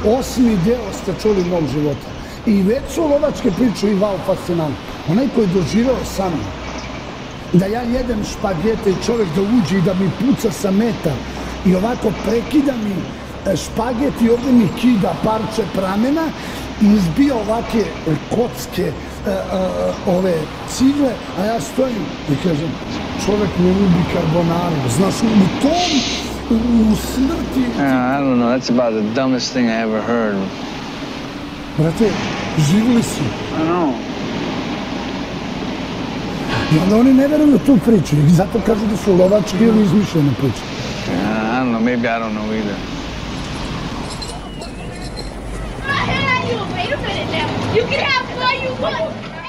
8. deo ste čuli mog života. I već su lovačke priče i wow fascinantne. Onaj koji je doživeo sa mnom, da ja jedem špagete i čovjek da uđe i da mi puca sa meta i ovako prekida mi špaget i ovdje mi kida parče pramena i izbija ovake kocke, ove cigle, a ja stojim i kažem, čovjek mi ubi karbonaru. Znaš, u tom, u smrti... I don't know, that's about the dumbest thing I ever heard. Brate, živili su. I know. I onda oni ne veruju tu priču i zato kažu da su lovački ili izmišljene priče. I don't know, maybe I don't know either. Wait a minute now. You can have what you want.